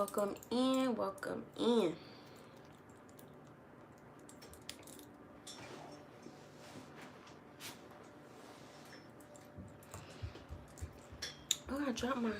Welcome in, welcome in. Oh, I dropped mine.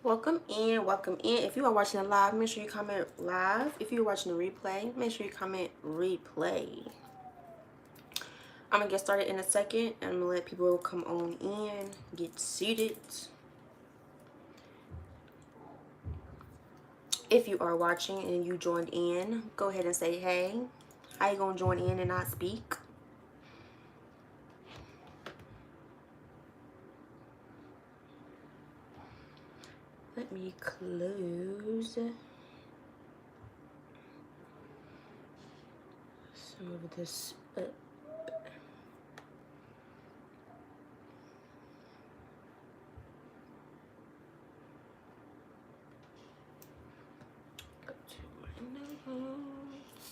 Welcome in, welcome in. If you are watching the live, make sure you comment live. If you're watching the replay, make sure you comment replay. I'm gonna get started in a second. I'm gonna let people come on in, get seated. If you are watching and you joined in, go ahead and say hey. How you gonna join in and not speak? Let me close some of this up. Go to my notes.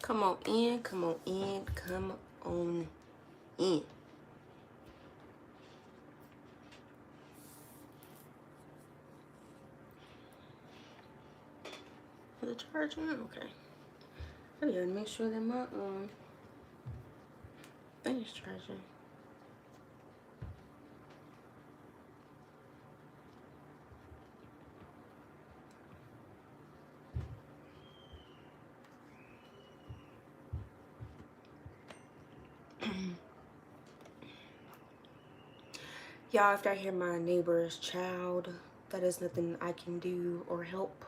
Come on in, come on in, come on in. Is it charging? Okay. I gotta make sure that my thing is charging. Y'all, if I hear my neighbor's child, that is nothing I can do or help.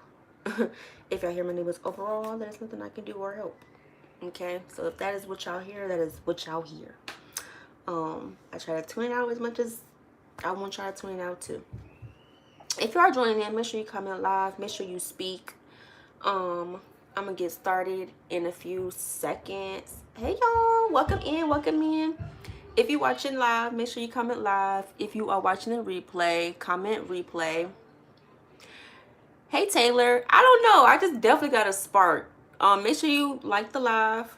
If I hear my neighbor's overall, that is nothing I can do or help. Okay, so if that is what y'all hear, that is what y'all hear. I try to tune it out as much as I want y'all to tune it out too. If you are joining in, make sure you comment live, make sure you speak. I'm gonna get started in a few seconds. Hey y'all, welcome in, welcome in. If you're watching live, make sure you comment live. If you are watching the replay, comment replay. Hey Taylor, I don't know, I just definitely got a spark. Make sure you like the live.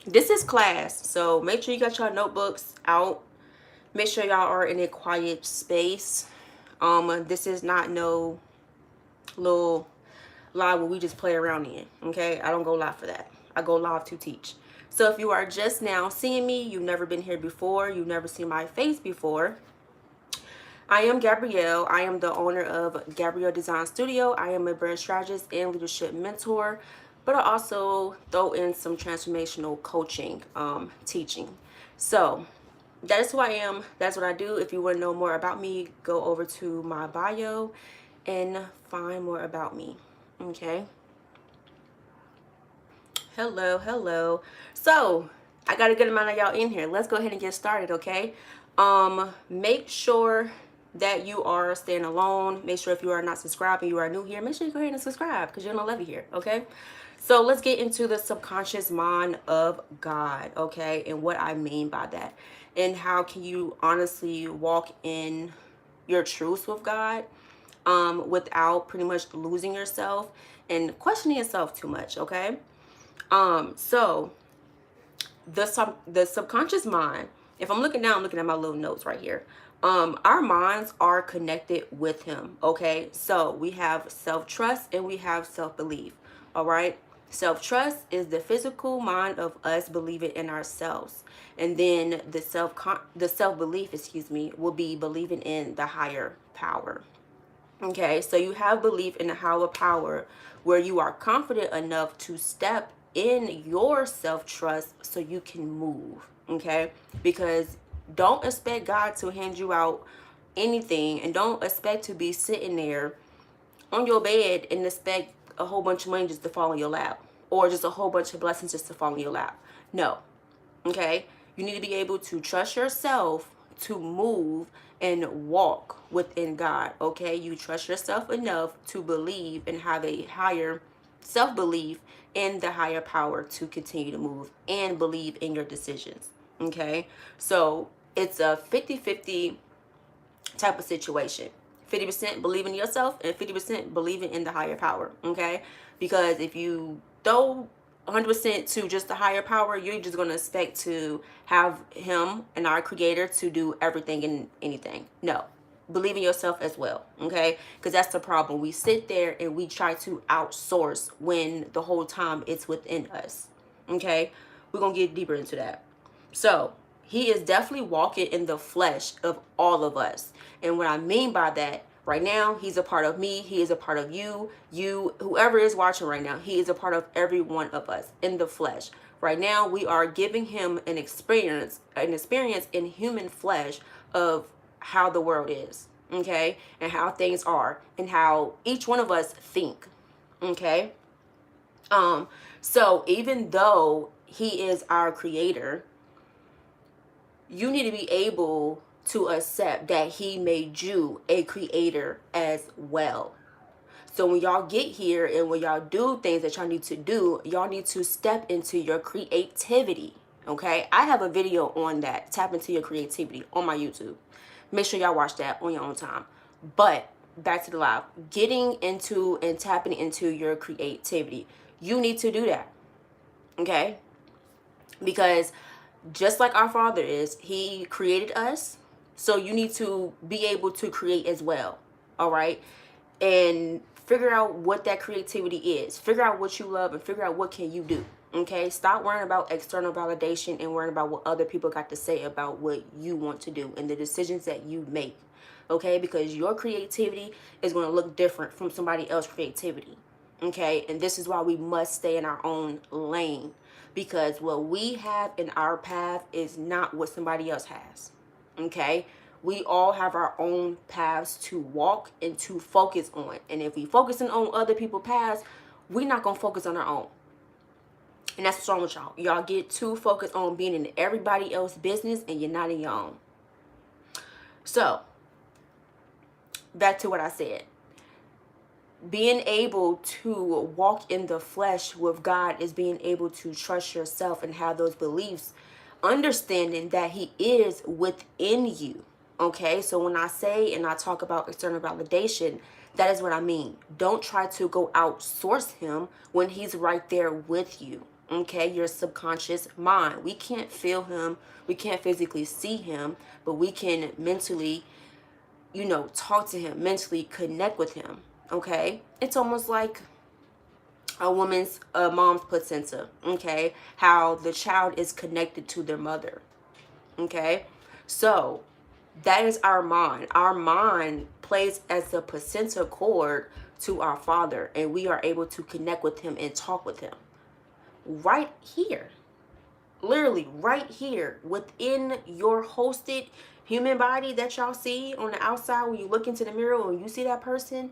This is class, so make sure you got your notebooks out. Make sure y'all are in a quiet space. This is not no little live where we just play around in. Okay, I don't go live for that. I go live to teach. So if you are just now seeing me, you've never been here before, you've never seen my face before, I am Gabrielle. I am the owner of Gabrielle Design Studio. I am a brand strategist and leadership mentor, but I also throw in some transformational coaching, teaching. So that is who I am. That's what I do. If you want to know more about me, go over to my bio and find more about me. Okay. Hello, hello. So I got a good amount of y'all in here. Let's go ahead and get started. Okay. Make sure that you are staying alone. Make sure if you are not subscribed and you are new here, make sure you go ahead and subscribe because you're gonna love it here. Okay. So let's get into the subconscious mind of God. Okay. And what I mean by that, and how can you honestly walk in your truth with God without pretty much losing yourself and questioning yourself too much. Okay. So the subconscious mind, if I'm looking down, I'm looking at my little notes right here. Our minds are connected with him. Okay, so we have self-trust and we have self-belief. All right, self-trust is the physical mind of us believing in ourselves, and then the self-belief, excuse me, will be believing in the higher power. Okay, so you have belief in the higher power where you are confident enough to step in your self-trust so you can move. Okay, because don't expect God to hand you out anything, and don't expect to be sitting there on your bed and expect a whole bunch of money just to fall in your lap, or just a whole bunch of blessings just to fall in your lap. No. Okay, you need to be able to trust yourself to move and walk within God. Okay, you trust yourself enough to believe and have a higher self-belief in the higher power to continue to move and believe in your decisions. Okay, so it's a 50-50 type of situation. 50% believing in yourself and 50% believing in the higher power. Okay, because if you throw 100% to just the higher power, you're just going to expect to have him and our creator to do everything and anything. No, believe in yourself as well. Okay, because that's the problem. We sit there and we try to outsource when the whole time it's within us. Okay, we're going to get deeper into that. So he is definitely walking in the flesh of all of us. And what I mean by that, right now, he's a part of me. He is a part of you. You, whoever is watching right now, he is a part of every one of us in the flesh. Right now, we are giving him an experience in human flesh of how the world is, okay? And how things are and how each one of us think, okay? So even though he is our creator, you need to be able to accept that he made you a creator as well. So when y'all get here and when y'all do things that y'all need to do, y'all need to step into your creativity. Okay, I have a video on that, tap into your creativity, on my YouTube. Make sure y'all watch that on your own time. But back to the live, getting into and tapping into your creativity, you need to do that. Okay, because just like our Father is, he created us, so you need to be able to create as well. All right, and figure out what that creativity is. Figure out what you love and figure out what can you do. Okay, stop worrying about external validation and worrying about what other people got to say about what you want to do and the decisions that you make. Okay, because your creativity is going to look different from somebody else's creativity. Okay, and this is why we must stay in our own lane, because what we have in our path is not what somebody else has. Okay, we all have our own paths to walk and to focus on, and if we focusing on other people's paths, we're not gonna focus on our own. And that's what's wrong with y'all. Y'all get too focused on being in everybody else's business and you're not in your own. So back to what I said, being able to walk in the flesh with God is being able to trust yourself and have those beliefs, understanding that he is within you. Okay, so when I say and I talk about external validation, that is what I mean. Don't try to go outsource him when he's right there with you. Okay, your subconscious mind. We can't feel him, we can't physically see him, but we can mentally, talk to him, mentally connect with him. Okay, it's almost like a mom's placenta. Okay, how the child is connected to their mother. Okay, so that is our mind. Our mind plays as the placenta cord to our Father, and we are able to connect with him and talk with him right here, literally right here within your hosted human body that y'all see on the outside. When you look into the mirror and you see that person,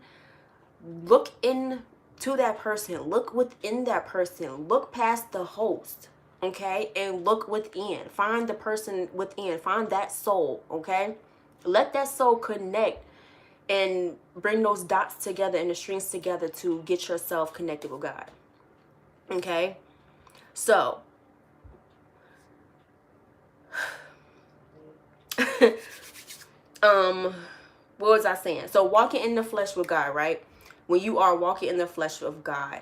look into that person, look within that person, look past the host, okay, and look within. Find the person within, find that soul. Okay, let that soul connect and bring those dots together and the strings together to get yourself connected with God. Okay, so what was I saying? So walking in the flesh with God, right? When you are walking in the flesh of God,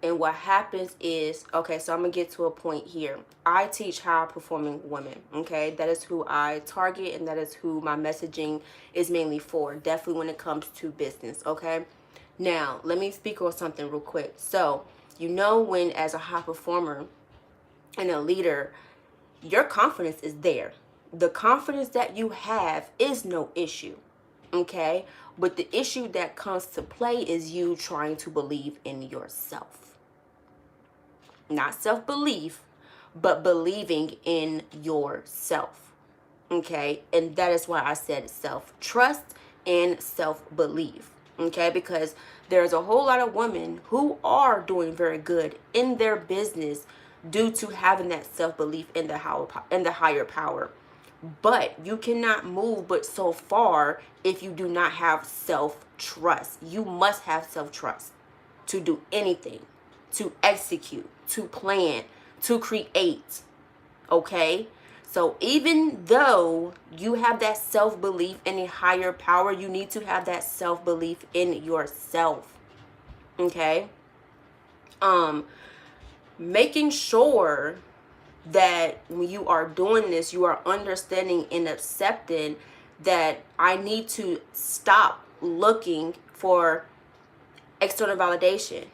and what happens is, okay, so I'm gonna get to a point here. I teach high performing women. Okay, that is who I target, and that is who my messaging is mainly for, definitely when it comes to business. Okay, now let me speak on something real quick. So when as a high performer and a leader, your confidence is there. The confidence that you have is no issue. Okay, but the issue that comes to play is you trying to believe in yourself. Not self-belief, but believing in yourself. Okay, and that is why I said self-trust and self-belief. Okay, because there's a whole lot of women who are doing very good in their business due to having that self-belief in the higher power. But you cannot move but so far if you do not have self-trust. You must have self-trust to do anything, to execute, to plan, to create. Okay? So even though you have that self-belief in a higher power, you need to have that self-belief in yourself. Okay? Making sure that when you are doing this, you are understanding and accepting that I need to stop looking for external validation.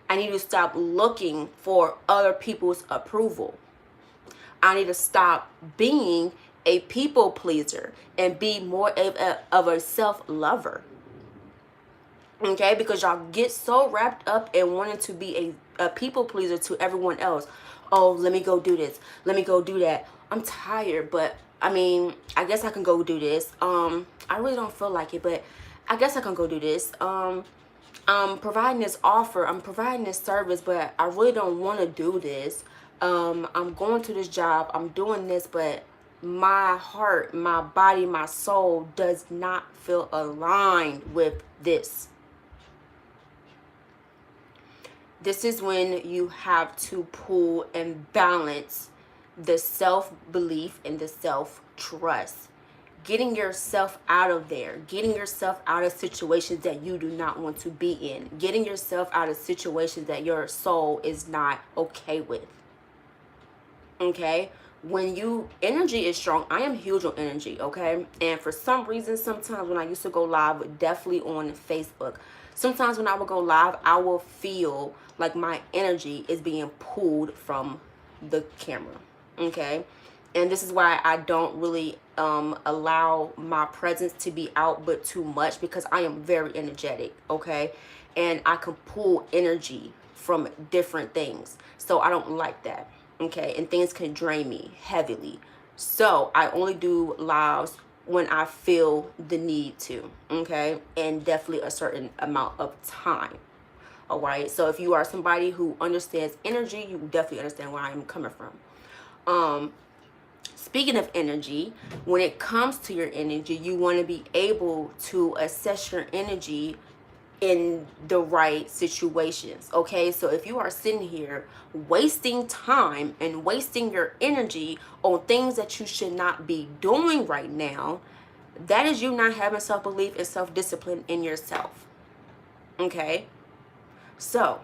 I need to stop looking for other people's approval. I need to stop being a people pleaser and be more of a self-lover. Okay, because y'all get so wrapped up in wanting to be a people pleaser to everyone else. Oh, let me go do this. Let me go do that. I'm tired, but I mean, I guess I can go do this. I really don't feel like it, but I guess I can go do this. I'm providing this offer. I'm providing this service, but I really don't want to do this. I'm going to this job. I'm doing this, but my heart, my body, my soul does not feel aligned with this. This is when you have to pull and balance the self-belief and the self-trust. Getting yourself out of there. Getting yourself out of situations that you do not want to be in. Getting yourself out of situations that your soul is not okay with. Okay? When you energy is strong, I am huge on energy, okay? And for some reason, sometimes when I used to go live, definitely on Facebook, sometimes when I would go live, I will feel like my energy is being pulled from the camera, okay? And this is why I don't really allow my presence to be out but too much, because I am very energetic, okay? And I can pull energy from different things. So I don't like that. Okay, and things can drain me heavily. So I only do lives when I feel the need to, okay, and definitely a certain amount of time. All right, so if you are somebody who understands energy, you definitely understand where I'm coming from. Speaking of energy, when it comes to your energy, you want to be able to assess your energy in the right situations. Okay, so if you are sitting here wasting time and wasting your energy on things that you should not be doing right now, that is you not having self-belief and self-discipline in yourself. Okay, so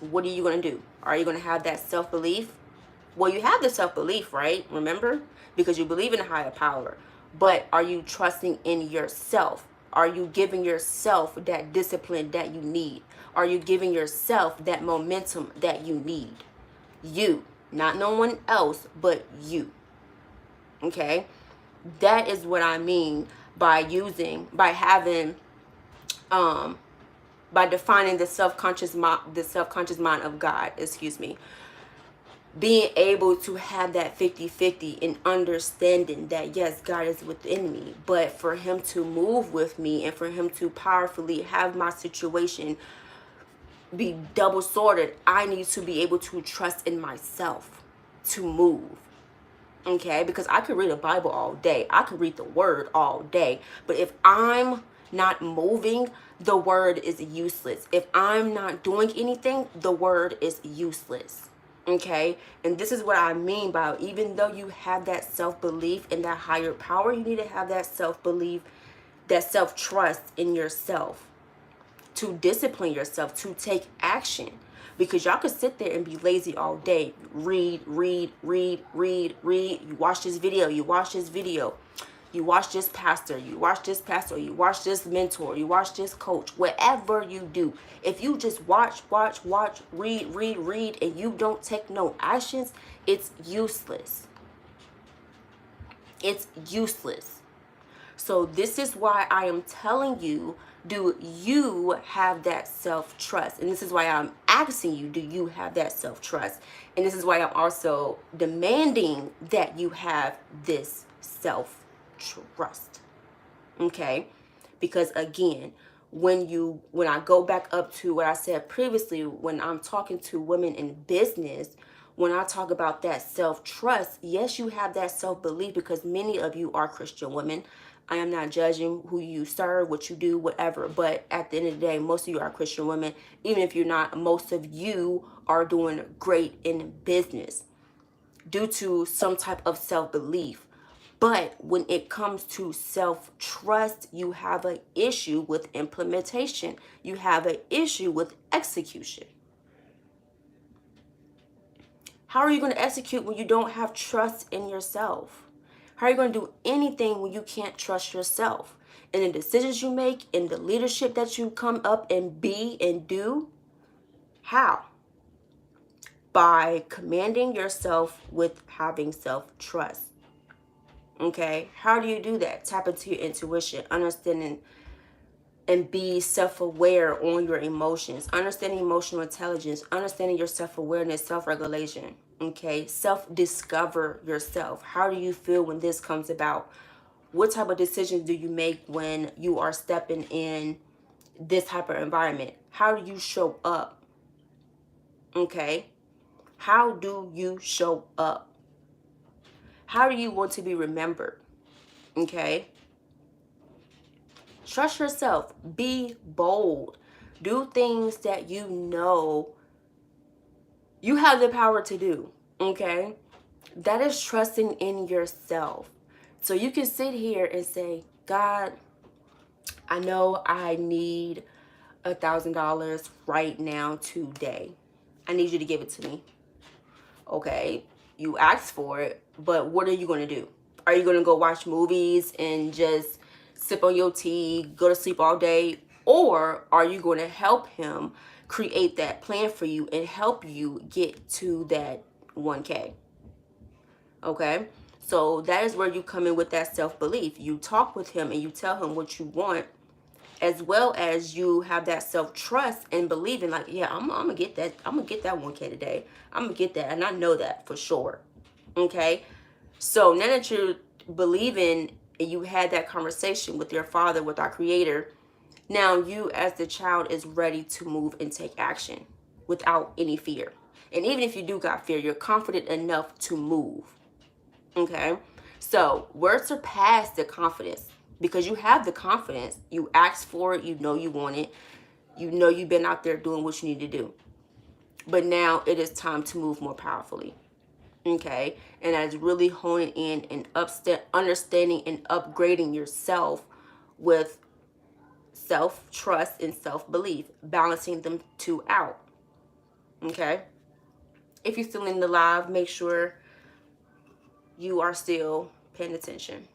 what are you going to do? Are you going to have that self-belief? Well, you have the self-belief, right? Remember, because you believe in a higher power. But are you trusting in yourself? Are you giving yourself that discipline that you need? Are you giving yourself that momentum that you need? You, not no one else, but you. Okay? That is what I mean by having, by defining the self-conscious mind of God, excuse me. Being able to have that 50-50 and understanding that yes, God is within me, but for him to move with me and for him to powerfully have my situation be double sorted, I need to be able to trust in myself to move. Okay, because I could read the Bible all day, I could read the word all day, but if I'm not moving, the word is useless. If I'm not doing anything, the word is useless. Okay, and this is what I mean by, even though you have that self-belief in that higher power, you need to have that self-belief, that self-trust in yourself to discipline yourself, to take action. Because y'all could sit there and be lazy all day. Read. You watch this video, you watch this video. You watch this pastor, you watch this pastor, you watch this mentor, you watch this coach, whatever you do. If you just watch, read, and you don't take no actions, it's useless. It's useless. So this is why I am telling you, do you have that self-trust? And this is why I'm asking you, do you have that self-trust? And this is why I'm also demanding that you have this self-trust. Okay, because again, when I go back up to what I said previously, when I'm talking to women in business, when I talk about that self-trust, yes, you have that self-belief, because many of you are Christian women. I am not judging who you serve, what you do, whatever, but at the end of the day, most of you are Christian women. Even if you're not, most of you are doing great in business. due to some type of self-belief. But when it comes to self-trust, you have an issue with implementation. You have an issue with execution. How are you going to execute when you don't have trust in yourself? How are you going to do anything when you can't trust yourself? In the decisions you make, in the leadership that you come up and be and do? How? By commanding yourself with having self-trust. Okay? How do you do that? Tap into your intuition, understanding and be self-aware on your emotions, understanding emotional intelligence, understanding your self-awareness, self-regulation. Okay? Self-discover yourself. How do you feel when this comes about? What type of decisions do you make when you are stepping in this type of environment? How do you show up? Okay? How do you show up? How do you want to be remembered? Okay? Trust yourself. Be bold. Do things that you know you have the power to do. Okay? That is trusting in yourself. So you can sit here and say, God, I know I need $1,000 right now today. I need you to give it to me. Okay? You asked for it, but what are you going to do? Are you going to go watch movies and just sip on your tea, go to sleep all day? Or are you going to help him create that plan for you and help you get to that 1K? Okay? So that is where you come in with that self-belief. You talk with him and you tell him what you want, as well as you have that self-trust and believing like, yeah, I'm gonna get that. I'm gonna get that 1K today. I'm gonna get that, and I know that for sure. Okay? So now that you're believing and you had that conversation with your father, with our creator, now you as the child is ready to move and take action without any fear. And even if you do got fear, you're confident enough to move. Okay? So words surpass the confidence because you have the confidence. You asked for it. You know you want it. You know you've been out there doing what you need to do. But now it is time to move more powerfully. Okay? And that is really honing in and understanding and upgrading yourself with self-trust and self-belief, balancing them two out. Okay? If you're still in the live, make sure you are still paying attention.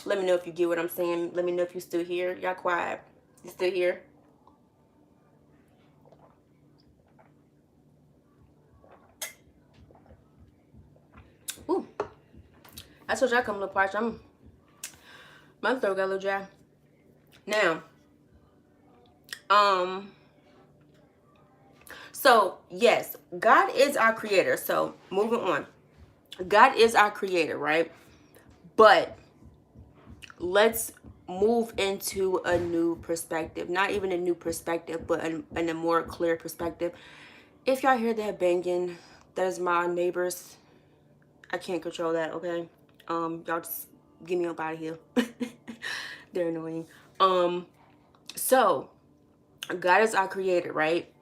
Let me know if you get what I'm saying. Let me know if you're still here. Y'all quiet. You still here? Ooh. I told y'all come a little parched. My throat got a little dry. Now, so yes, God is our creator. So moving on. God is our creator, right? But let's move into a new perspective. Not even a new perspective, but in a more clear perspective. If y'all hear that banging, that is my neighbors. I can't control that, okay? Y'all just get me up out of here. They're annoying. So God is our creator, right?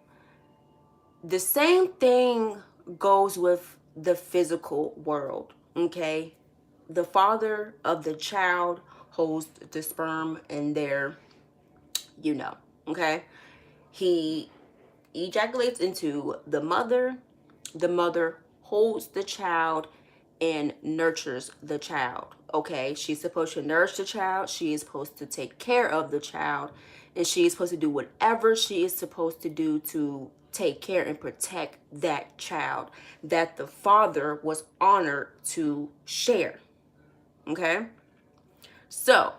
The same thing goes with the physical world, okay? The father of the child holds the sperm in there, you know, okay? He ejaculates into the mother holds the child and nurtures the child, okay? She's supposed to nourish the child, she is supposed to take care of the child, and she is supposed to do whatever she is supposed to do to take care and protect that child that the father was honored to share. Okay? So,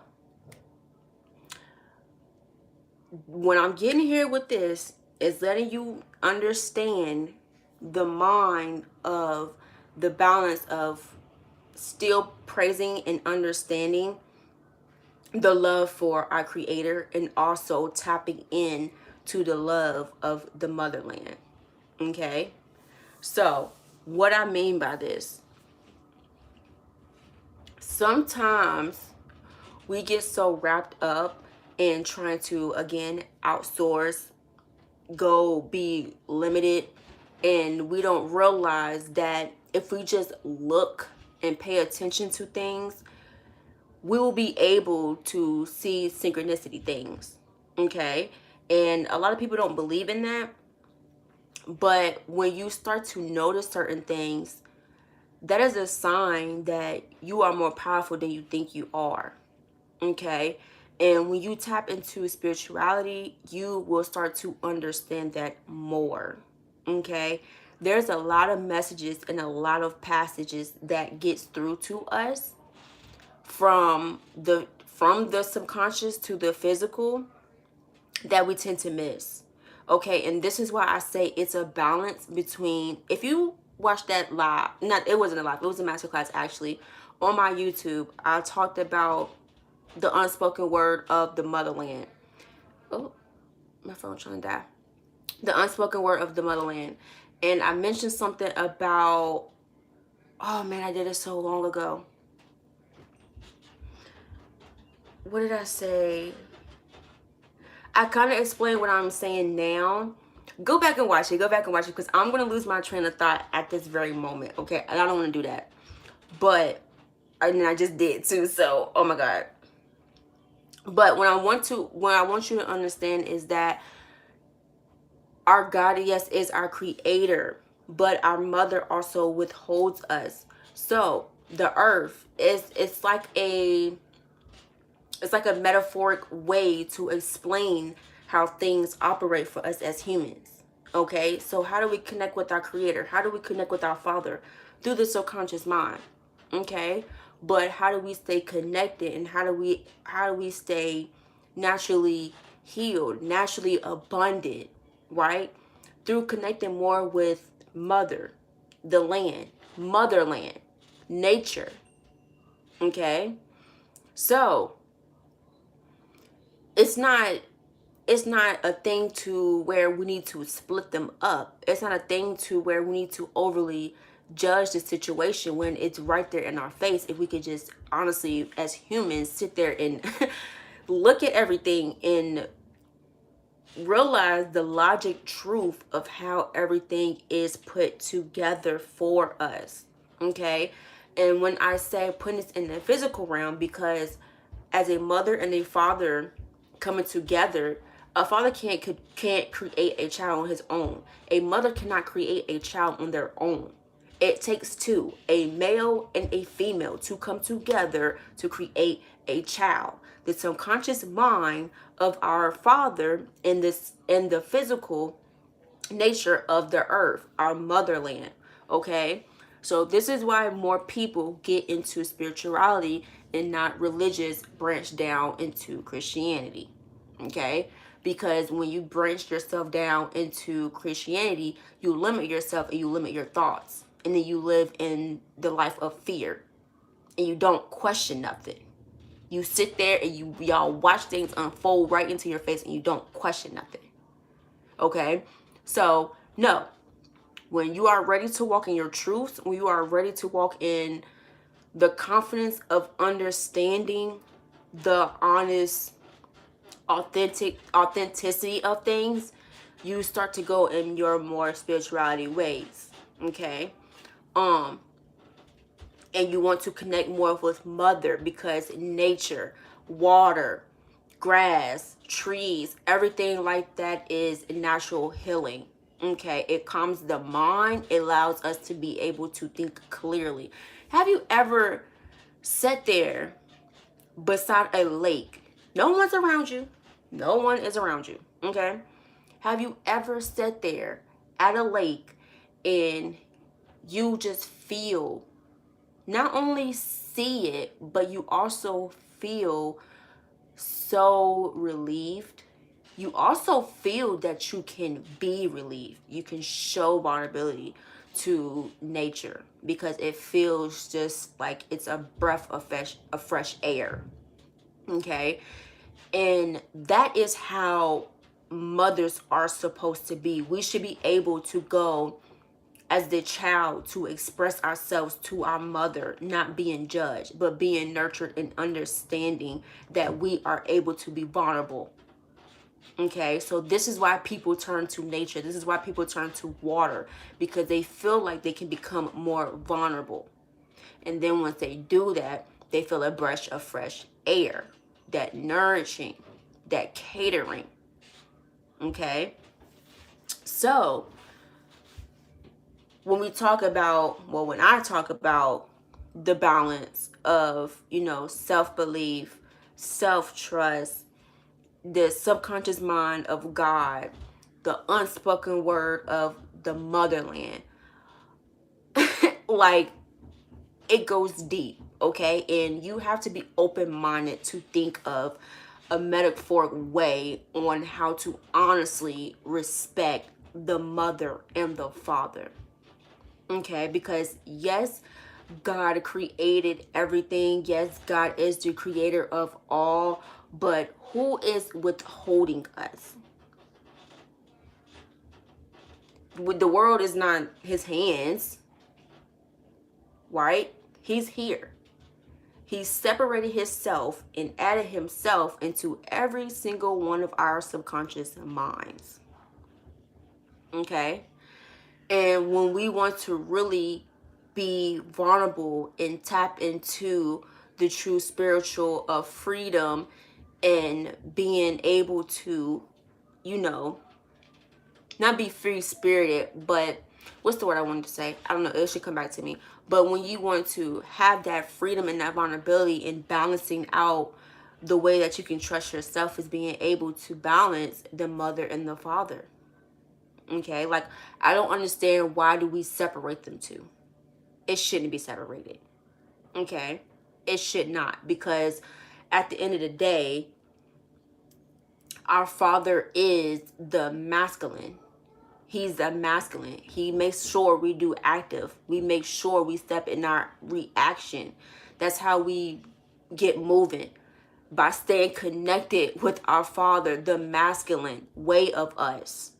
what I'm getting here with this is letting you understand the mind of the balance of still praising and understanding the love for our creator and also tapping in to the love of the motherland. Okay? So, what I mean by this, sometimes we get so wrapped up in trying to, again, outsource, go be limited, and we don't realize that if we just look and pay attention to things, we will be able to see synchronicity things. Okay? And a lot of people don't believe in that. But when you start to notice certain things, that is a sign that you are more powerful than you think you are. Okay? And when you tap into spirituality, you will start to understand that more. Okay? There's a lot of messages and a lot of passages that gets through to us from the subconscious to the physical that we tend to miss. Okay, and this is why I say it's a balance between, if you watch that live, not, it wasn't a live, it was a masterclass actually on my YouTube. I talked about the unspoken word of the motherland. Oh, my phone's trying to die. The unspoken word of the motherland. And I mentioned something about, oh man, I did it so long ago. What did I say? I kind of explained what I'm saying now. Go back and watch it. Go back and watch it, because I'm going to lose my train of thought at this very moment. Okay, and I don't want to do that. But, and I just did too. So, oh my God. But what I want you to understand is that our God, yes, is our creator, but our mother also withholds us. So the earth it's like a metaphoric way to explain how things operate for us as humans. Okay, so how do we connect with our creator? How do we connect with our father? Through the subconscious mind. Okay, but how do we stay connected, and how do we stay naturally healed, naturally abundant, right? Through connecting more with mother, the land, motherland, nature. Okay, so it's not a thing to where we need to split them up. It's not a thing to where we need to overly judge the situation when it's right there in our face. If we could just honestly, as humans, sit there and look at everything and realize the logic truth of how everything is put together for us. Okay, and when I say putting this in the physical realm, because as a mother and a father coming together, a father can't create a child on his own. A mother cannot create a child on their own. It takes two, a male and a female, to come together to create a child. The subconscious mind of our father in the physical nature of the earth, our motherland. Okay, so this is why more people get into spirituality and not religious branch down into Christianity. Okay, because when you branch yourself down into Christianity, you limit yourself and you limit your thoughts, and then you live in the life of fear, and you don't question nothing. You sit there and y'all watch things unfold right into your face, and you don't question nothing. Okay, so no, when you are ready to walk in your truth, when you are ready to walk in the confidence of understanding the honest, authenticity of things, you start to go in your more spirituality ways. Okay, and you want to connect more with mother, because nature, water, grass, trees, everything like that is natural healing. Okay, it calms the mind. It allows us to be able to think clearly. Have you ever sat there beside a lake? No one's around you. No one is around you. Okay, have you ever sat there at a lake and you just feel, not only see it, but you also feel so relieved? You also feel that you can be relieved. You can show vulnerability to nature, because it feels just like it's a breath of fresh air. Okay, and that is how mothers are supposed to be. We should be able to go as the child to express ourselves to our mother, not being judged, but being nurtured and understanding that we are able to be vulnerable. Okay, so this is why people turn to nature. This is why people turn to water, because they feel like they can become more vulnerable. And then once they do that, they feel a breath of fresh air, that nourishing, that catering. Okay, so when we talk about, well, when I talk about the balance of, self-belief, self-trust, the subconscious mind of God, the unspoken word of the motherland, like, it goes deep, okay? And you have to be open-minded to think of a metaphoric way on how to honestly respect the mother and the father. Okay, because yes, God created everything. Yes, God is the creator of all, but who is withholding us? The world is not his hands, right? He's here. He separated himself and added himself into every single one of our subconscious minds. Okay? And when we want to really be vulnerable and tap into the true spiritual of freedom and being able to, you know, not be free spirited, but what's the word I wanted to say? I don't know. It should come back to me. But when you want to have that freedom and that vulnerability and balancing out, the way that you can trust yourself is being able to balance the mother and the father. Okay, like, I don't understand, why do we separate them two? It shouldn't be separated. Okay, it should not, because at the end of the day, our father is the masculine. He's the masculine. He makes sure we do active. We make sure we step in our reaction. That's how we get moving, by staying connected with our father, the masculine way of us.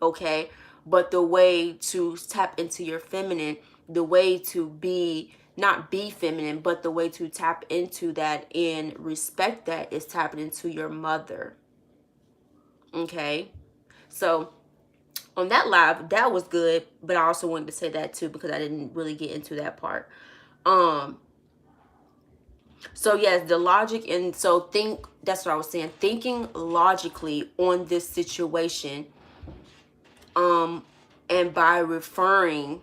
Okay, but the way to tap into your feminine, the way to be, not be feminine, but the way to tap into that and respect that, is tapping into your mother. Okay, so on that live, that was good, but I also wanted to say that too, because I didn't really get into that part. So yes, the logic, and so think, that's what I was saying, thinking logically on this situation, and by referring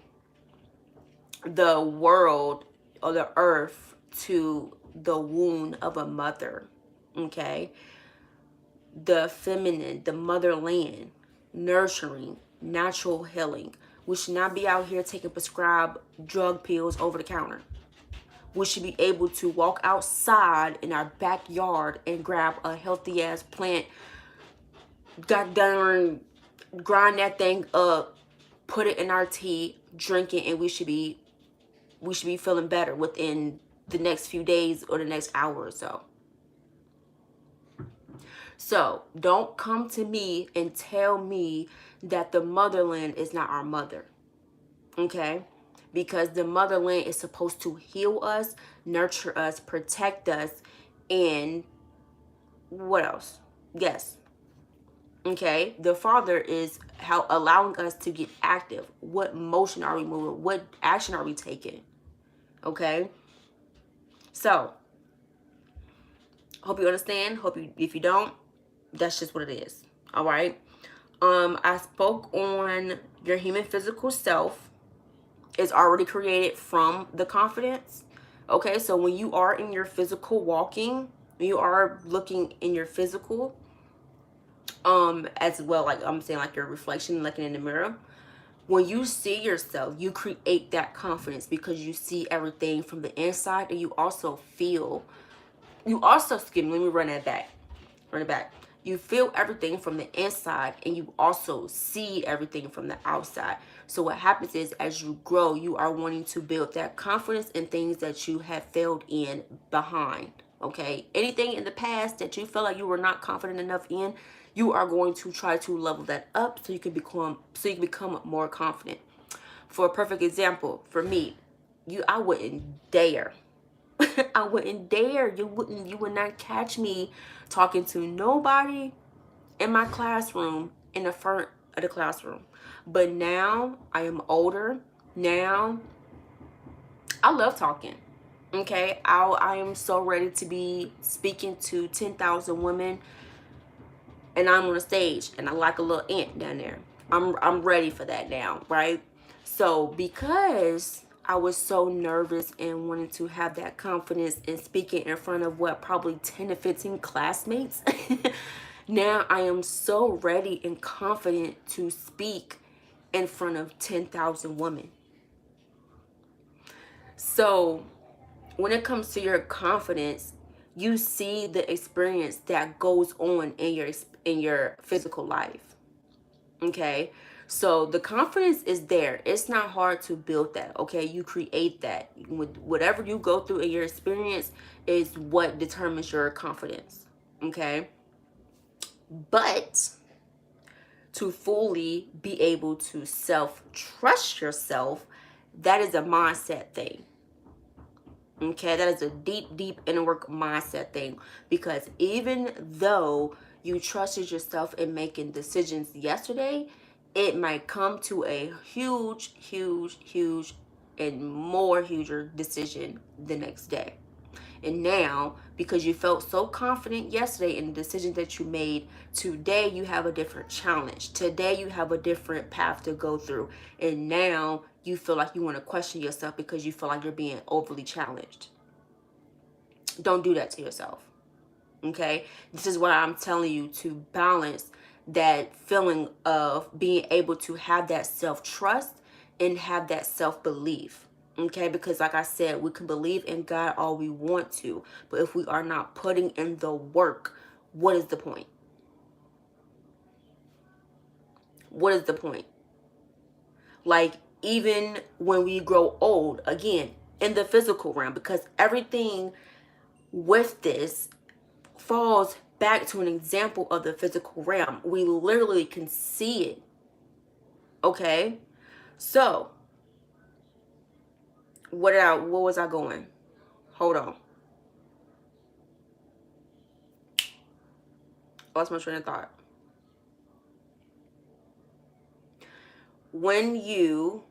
the world or the earth to the womb of a mother. Okay, the feminine, the motherland, nurturing, natural healing. We should not be out here taking prescribed drug pills over the counter. We should be able to walk outside in our backyard and grab a healthy ass plant, got darn, grind that thing up, put it in our tea, drink it, and we should be feeling better within the next few days or the next hour or so. So don't come to me and tell me that the motherland is not our mother. Okay, because the motherland is supposed to heal us, nurture us, protect us, and what else? Yes. Okay, the father is how allowing us to get active. What motion are we moving? What action are we taking? Okay, so hope you understand. Hope you, if you don't, that's just what it is. All right. I spoke on your human physical self is already created from the confidence. Okay, so when you are in your physical walking, you are looking in your physical, as well, like I'm saying, like your reflection, looking in the mirror. When you see yourself, you create that confidence because you see everything from the inside, and you also feel, excuse me, let me run it back. You feel everything from the inside, and you also see everything from the outside. So what happens is, as you grow, you are wanting to build that confidence in things that you have failed in behind. Okay, anything in the past that you felt like you were not confident enough in, you are going to try to level that up so you can become more confident. For a perfect example, for me, I wouldn't dare. You would not catch me talking to nobody in my classroom, in the front of the classroom. But now I am older. Now I love talking. Okay, I am so ready to be speaking to 10,000 women, and I'm on a stage and I like a little ant down there. I'm ready for that now, right? So because I was so nervous and wanted to have that confidence in speaking in front of what, probably 10 to 15 classmates, now I am so ready and confident to speak in front of 10,000 women. So when it comes to your confidence, you see the experience that goes on in your physical life. Okay, so the confidence is there. It's not hard to build that. Okay, you create that with whatever you go through in your experience is what determines your confidence. Okay, but to fully be able to self-trust yourself, that is a mindset thing. Okay, that is a deep inner work mindset thing, because even though you trusted yourself in making decisions yesterday, it might come to a huge and more huger decision the next day. And now, because you felt so confident yesterday in the decision that you made, today you have a different challenge. Today you have a different path to go through. And now you feel like you want to question yourself because you feel like you're being overly challenged. Don't do that to yourself. Okay? This is why I'm telling you to balance that feeling of being able to have that self-trust and have that self-belief. Okay, because like I said, we can believe in God all we want to, but if we are not putting in the work, what is the point? What is the point? Like, even when we grow old, again, in the physical realm, because everything with this falls back to an example of the physical realm. We literally can see it. Okay? So, what was I going? Hold on. Lost my train of thought. When you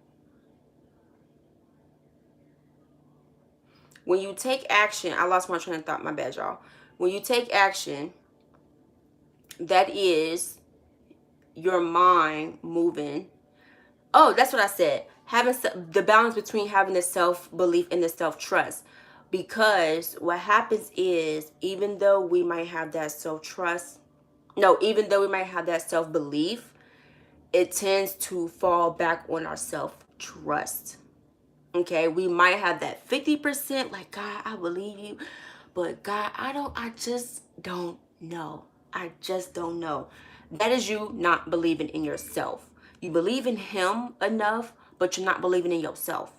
take action, I lost my train of thought, my bad, y'all. When you take action, that is your mind moving. Oh, that's what I said. Having the balance between having the self-belief and the self-trust. Because what happens is, even though we might have that self-trust, even though we might have that self-belief, it tends to fall back on our self-trust. Okay, we might have that 50%, like, God, I believe you, but God, I just don't know. I just don't know. That is you not believing in yourself. You believe in Him enough, but you're not believing in yourself.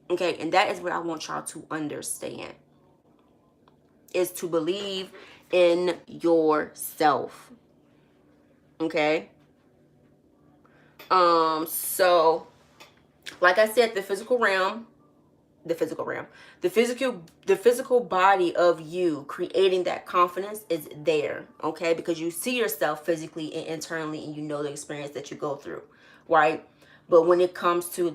Okay, and that is what I want y'all to understand, is to believe in yourself. Okay? So, like I said, the physical body of you creating that confidence is there, okay? Because you see yourself physically and internally, and you know the experience that you go through, right? But when it comes to,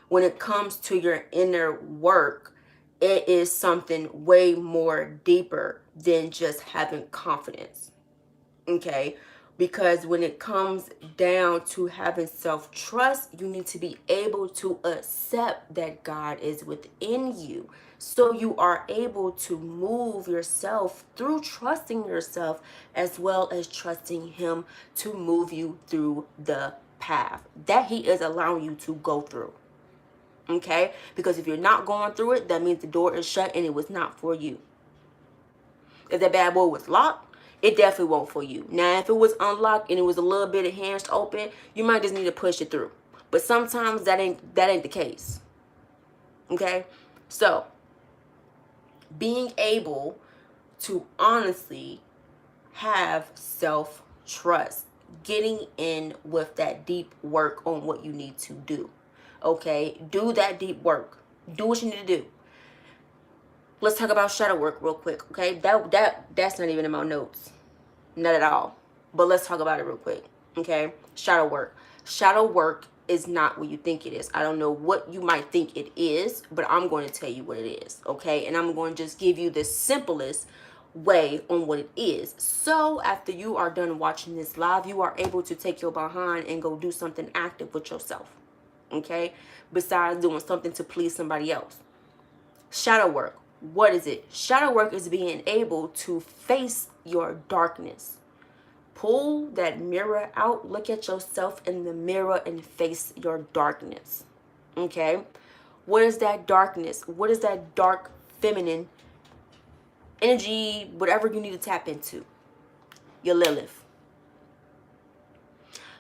when it comes to your inner work, it is something way more deeper than just having confidence, okay? Because when it comes down to having self-trust, you need to be able to accept that God is within you. So you are able to move yourself through trusting yourself, as well as trusting Him to move you through the path that He is allowing you to go through. Okay? Because if you're not going through it, that means the door is shut and it was not for you. If that bad boy was locked, it definitely won't for you. Now, if it was unlocked and it was a little bit of hands open, you might just need to push it through. But sometimes that ain't the case. Okay? So, being able to honestly have self-trust, getting in with that deep work on what you need to do. Okay? Do that deep work. Do what you need to do. Let's talk about shadow work real quick, okay? That's not even in my notes. Not at all. But let's talk about it real quick. Okay, shadow work. Shadow work is not what you think it is. I don't know what you might think it is, but I'm going to tell you what it is. Okay, and I'm going to just give you the simplest way on what it is. So after you are done watching this live, you are able to take your behind and go do something active with yourself. Okay, besides doing something to please somebody else. Shadow work. What is it? Shadow work is being able to face your darkness. Pull that mirror out, look at yourself in the mirror and face your darkness. Okay? What is that darkness? What is that dark feminine energy, whatever you need to tap into? Your Lilith.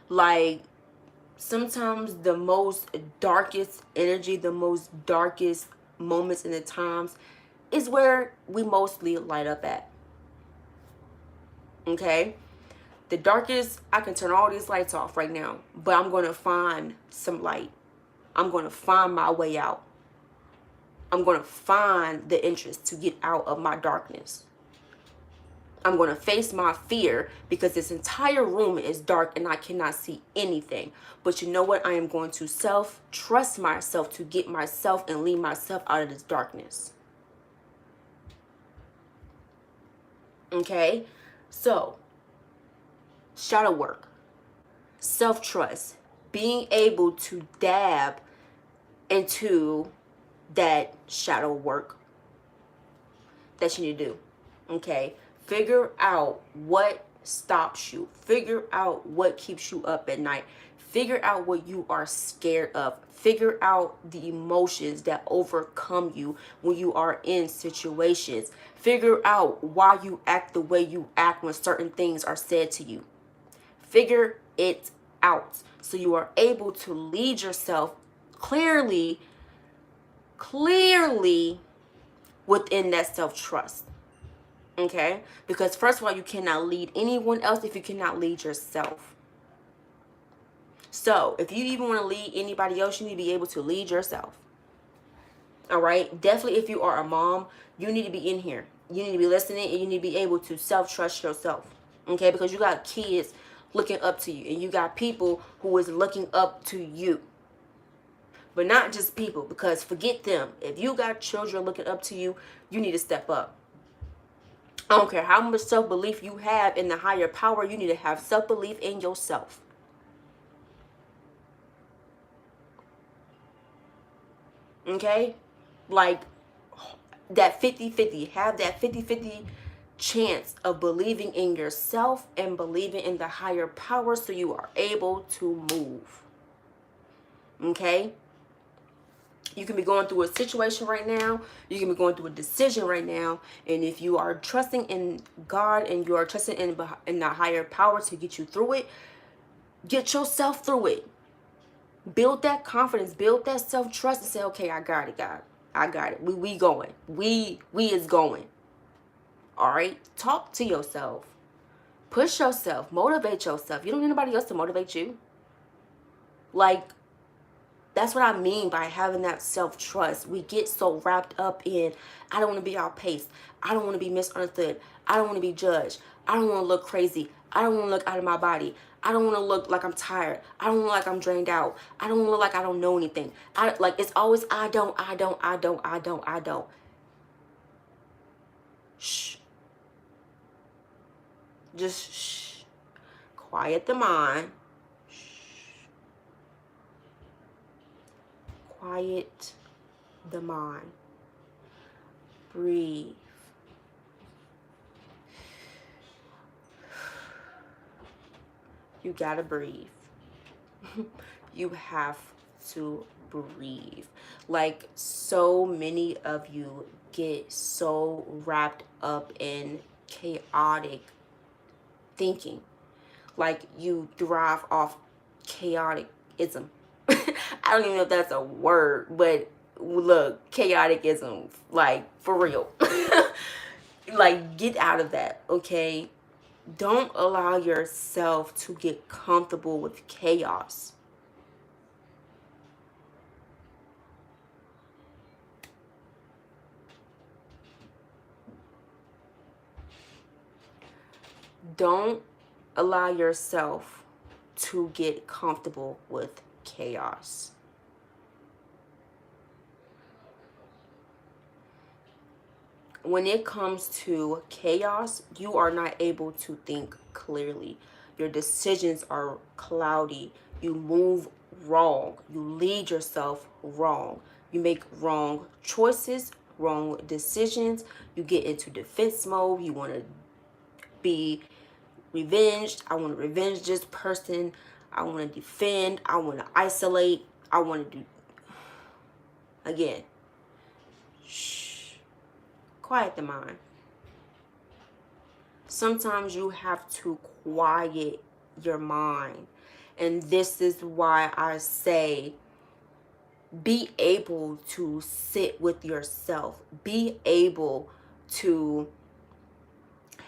Like, sometimes the most darkest energy, the most darkest moments in the times is where we mostly light up at. Okay? The darkest, I can turn all these lights off right now, but I'm going to find some light. I'm going to find my way out. I'm going to find the interest to get out of my darkness. I'm going to face my fear because this entire room is dark and I cannot see anything. But you know what? I am going to trust myself to get myself and lead myself out of this darkness. Okay? So, shadow work, self-trust, being able to dab into that shadow work that you need to do. Okay? Figure out what stops you. Figure out what keeps you up at night. Figure out what you are scared of. Figure out the emotions that overcome you when you are in situations. Figure out why you act the way you act when certain things are said to you. Figure it out so you are able to lead yourself clearly within that self-trust. Okay? Because first of all, you cannot lead anyone else if you cannot lead yourself. So if you even want to lead anybody else, you need to be able to lead yourself. All right? Definitely if you are a mom, you need to be in here. You need to be listening and you need to be able to self-trust yourself. Okay? Because you got kids looking up to you and you got people who is looking up to you. But not just people, because forget them. If you got children looking up to you, you need to step up. I don't care how much self-belief you have in the higher power, you need to have self-belief in yourself. Okay? Like that 50-50. Have that 50-50 chance of believing in yourself and believing in the higher power so you are able to move. Okay? You can be going through a situation right now. You can be going through a decision right now. And if you are trusting in God and you are trusting in the higher power to get you through it, get yourself through it. Build that confidence. Build that self-trust and say, okay, I got it, God. I got it. We going. We is going. All right? Talk to yourself. Push yourself. Motivate yourself. You don't need anybody else to motivate you. Like, that's what I mean by having that self-trust. We get so wrapped up in, I don't want to be outpaced. I don't want to be misunderstood. I don't want to be judged. I don't want to look crazy. I don't want to look out of my body. I don't want to look like I'm tired. I don't look like I'm drained out. I don't want to look like I don't know anything. It's always I don't. Shh. Just shh. Quiet the mind. Quiet the mind. Breathe. You gotta breathe. You have to breathe. Like, so many of you get so wrapped up in chaotic thinking. Like, you thrive off chaoticism. I don't even know if that's a word, but look, chaoticism, like, for real. Like, get out of that, okay? Don't allow yourself to get comfortable with chaos. Don't allow yourself to get comfortable with chaos. When it comes to chaos, you are not able to think clearly. Your decisions are cloudy. You move wrong. You lead yourself wrong. You make wrong choices, wrong decisions. You get into defense mode. You want to be revenged. I want to revenge this person. I want to defend. I want to isolate. I want to do. Again, shh. Quiet the mind. Sometimes you have to quiet your mind. And this is why I say be able to sit with yourself. Be able to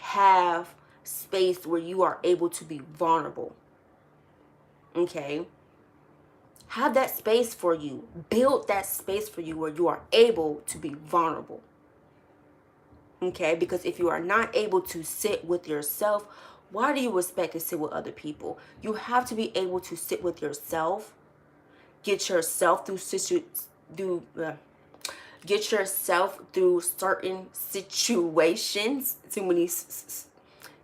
have space where you are able to be vulnerable. Okay? Have that space for you. Build that space for you where you are able to be vulnerable. Okay? Because if you are not able to sit with yourself, why do you expect to sit with other people? You have to be able to sit with yourself. Get yourself get yourself through certain situations. Too many.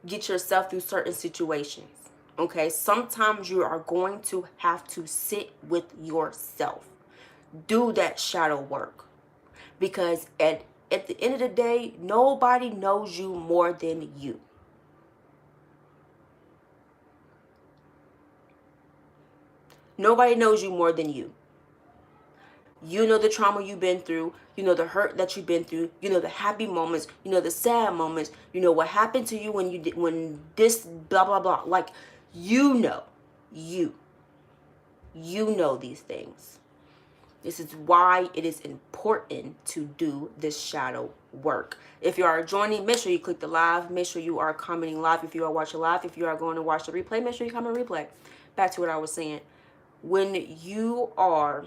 Get yourself through certain situations. Okay, sometimes you are going to have to sit with yourself. Do that shadow work. Because at the end of the day, nobody knows you more than you. Nobody knows you more than you. You know the trauma you've been through. You know the hurt that you've been through. You know the happy moments. You know the sad moments. You know what happened to you when this blah blah blah. Like, you know, you know these things. This is why it is important to do this shadow work. If you are joining, make sure you click the live. Make sure you are commenting live if you are watching live. If you are going to watch the replay, make sure you comment replay. Back to what I was saying. When you are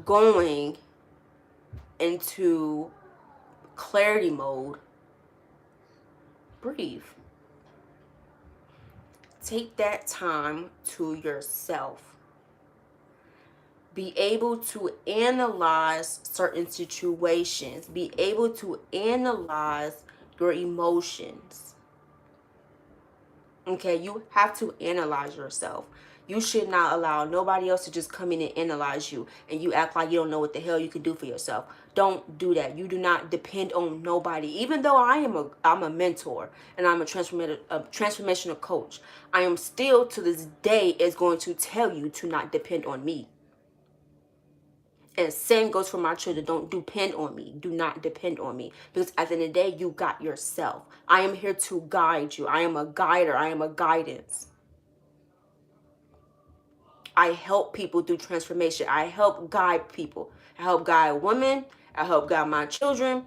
going into clarity mode, breathe. Take that time to yourself. Be able to analyze certain situations. Be able to analyze your emotions. Okay, you have to analyze yourself. You should not allow nobody else to just come in and analyze you and you act like you don't know what the hell you can do for yourself. Don't do that. You do not depend on nobody. Even though I'm a mentor and I'm a transformational coach, I am still to this day is going to tell you to not depend on me. And same goes for my children. Don't depend on me. Do not depend on me. Because at the end of the day, you got yourself. I am here to guide you. I am a guider. I am a guidance. I help people through transformation. I help guide people. I help guide women. I help guide my children.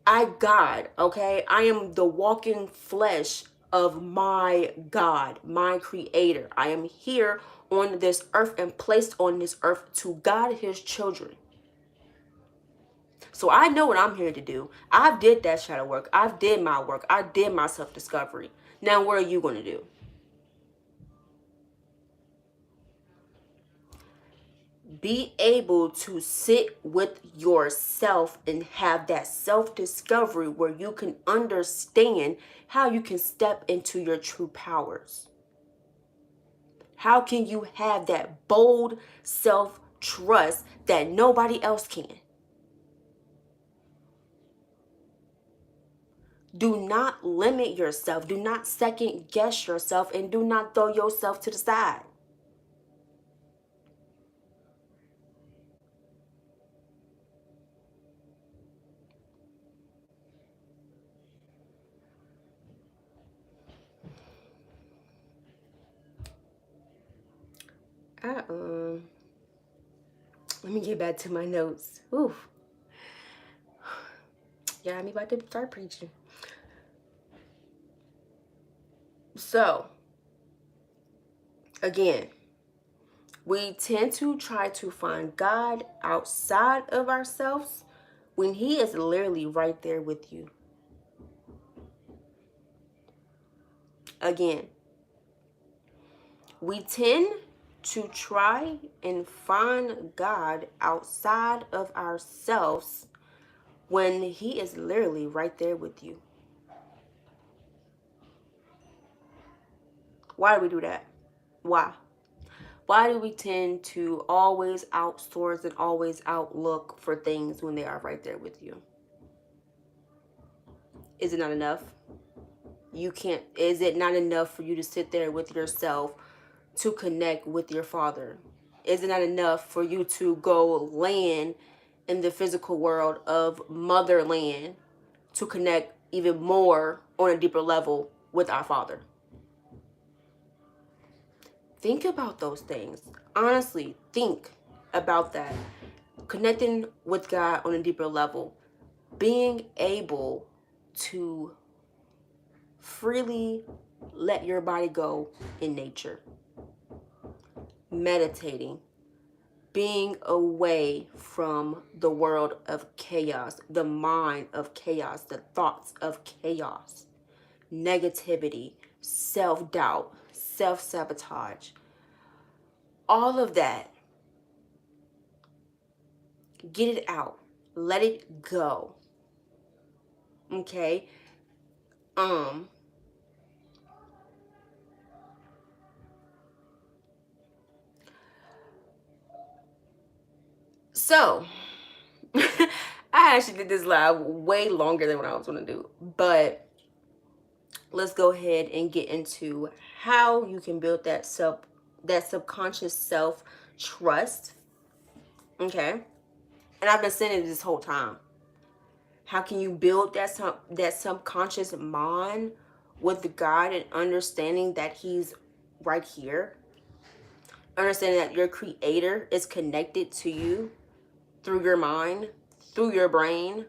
I guide, okay? I am the walking flesh of my God, my creator. I am here on this earth and placed on this earth to guide his children. So I know what I'm here to do. I've did that shadow work. I've did my work. I did my self-discovery. Now what are you going to do? Be able to sit with yourself and have that self-discovery where you can understand how you can step into your true powers. How can you have that bold self-trust that nobody else can? Do not limit yourself. Do not second guess yourself, and do not throw yourself to the side. Let me get back to my notes. Oof. Yeah, I'm about to start preaching. So, again, we tend to try to find God outside of ourselves when he is literally right there with you. Again, we tend to try and find God outside of ourselves when he is literally right there with you. Why do we do that? Why? Why do we tend to always outsource and always outlook for things when they are right there with you? Is it not enough? Is it not enough for you to sit there with yourself to connect with your Father? Is it not enough for you to go land in the physical world of motherland to connect even more on a deeper level with our Father? Think about those things. Honestly, think about that. Connecting with God on a deeper level. Being able to freely let your body go in nature. Meditating. Being away from the world of chaos, the mind of chaos, the thoughts of chaos, negativity, self-doubt, self-sabotage. All of that. Get it out. Let it go. Okay? So, I actually did this live way longer than what I was going to do. But let's go ahead and get into how you can build that subconscious self-trust. Okay? And I've been saying it this whole time. How can you build that subconscious mind with God and understanding that he's right here? Understanding that your creator is connected to you through your mind, through your brain,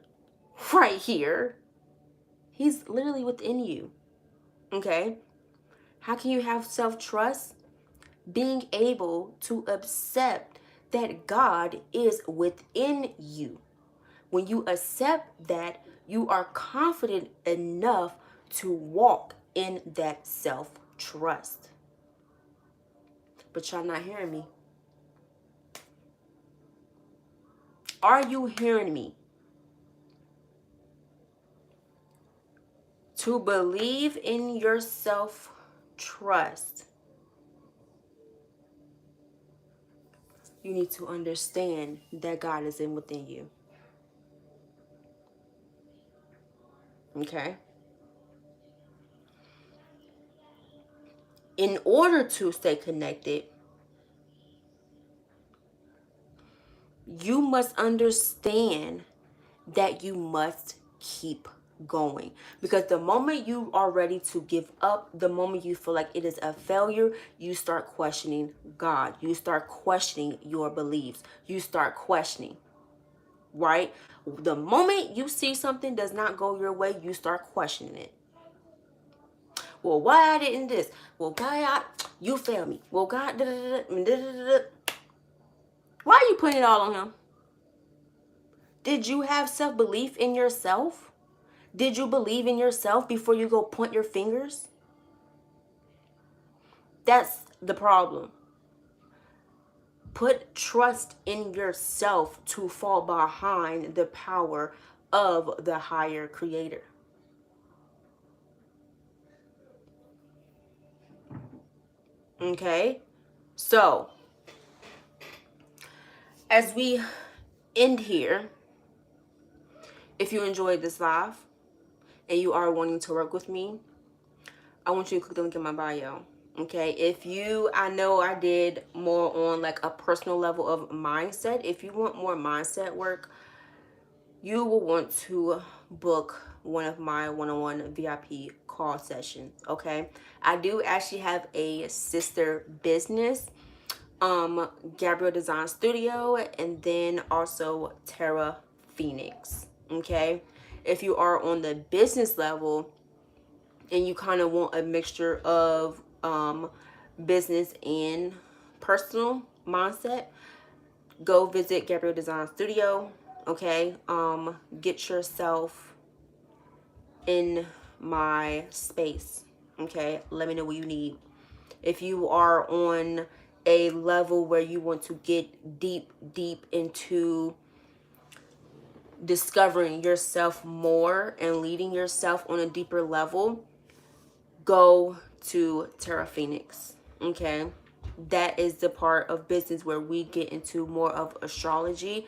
right here. He's literally within you. Okay? How can you have self-trust? Being able to accept that God is within you. When you accept that, you are confident enough to walk in that self-trust. But y'all not hearing me. Are you hearing me? To believe in your self-trust, you need to understand that God is within you. Okay? In order to stay connected, you must understand that you must keep going. Because the moment you are ready to give up, the moment you feel like it is a failure, you start questioning God. You start questioning your beliefs. You start questioning, right? The moment you see something does not go your way, you start questioning it. Well, why didn't this? Well, God, you failed me. Well, God, why are you putting it all on him? Did you have self-belief in yourself? Did you believe in yourself before you go point your fingers? That's the problem. Put trust in yourself to fall behind the power of the higher creator. Okay? So, as we end here, if you enjoyed this live and you are wanting to work with me, I want you to click the link in my bio. Okay, I know I did more on like a personal level of mindset. If you want more mindset work, you will want to book one of my one-on-one VIP call sessions. Okay, I do actually have a sister business, Gabrielle Design Studio, and then also Terra Phoenix. Okay, if you are on the business level and you kind of want a mixture of business and personal mindset, go visit Gabrielle Design Studio. Okay, get yourself in my space. Okay, let me know what you need. If you are on a level where you want to get deep into discovering yourself more and leading yourself on a deeper level, go to Terra Phoenix. Okay, that is the part of business where we get into more of astrology,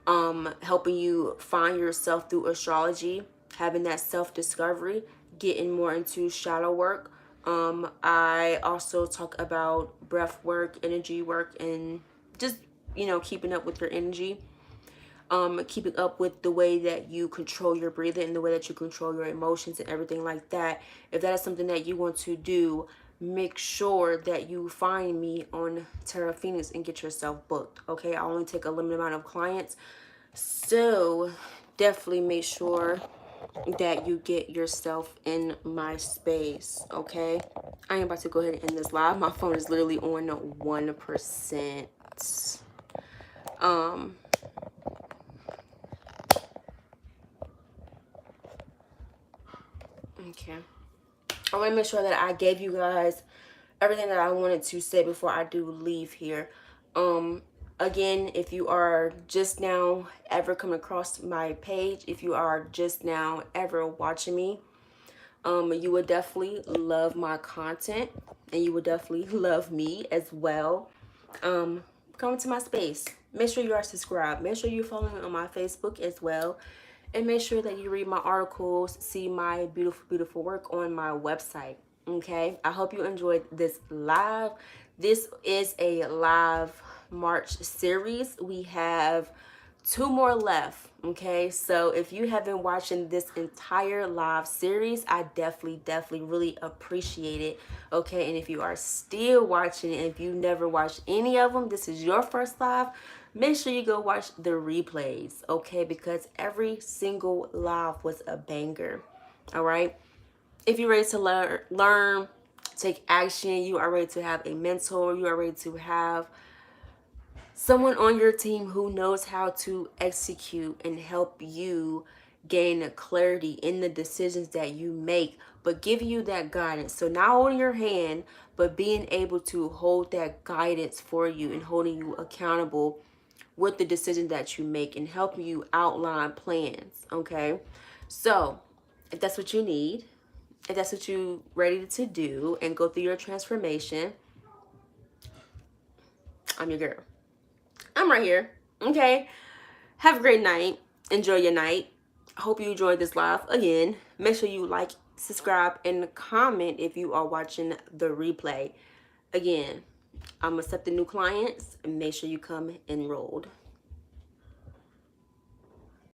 helping you find yourself through astrology, having that self-discovery, getting more into shadow work. I also talk about breath work, energy work, and just, keeping up with your energy, keeping up with the way that you control your breathing and the way that you control your emotions and everything like that. If that is something that you want to do, make sure that you find me on Terra Phoenix and get yourself booked. Okay, I only take a limited amount of clients, so definitely make sure that you get yourself in my space. Okay, I am about to go ahead and end this live. My phone is literally on 1%. Okay, I want to make sure that I gave you guys everything that I wanted to say before I do leave here. Again, if you are just now ever coming across my page, if you are just now ever watching me, you would definitely love my content and you would definitely love me as well. Come to my space. Make sure you are subscribed. Make sure you follow me on my Facebook as well. And make sure that you read my articles, see my beautiful work on my website. Okay, I hope you enjoyed this live. This is a live March series. We have 2 more left. Okay, so if you have been watching this entire live series, I definitely really appreciate it. Okay, and if you are still watching and if you never watched any of them, this is your first live, make sure you go watch the replays. Okay, because every single live was a banger. All right, if you're ready to learn, take action, you are ready to have a mentor, you are ready to have someone on your team who knows how to execute and help you gain clarity in the decisions that you make, but give you that guidance. So not holding your hand, but being able to hold that guidance for you and holding you accountable with the decision that you make and helping you outline plans. Okay, so if that's what you need, if that's what you're ready to do and go through your transformation, I'm your girl. I'm right here. Okay. Have a great night. Enjoy your night. Hope you enjoyed this live. Again, make sure you like, subscribe, and comment if you are watching the replay. Again, I'm accepting new clients. And make sure you come enrolled.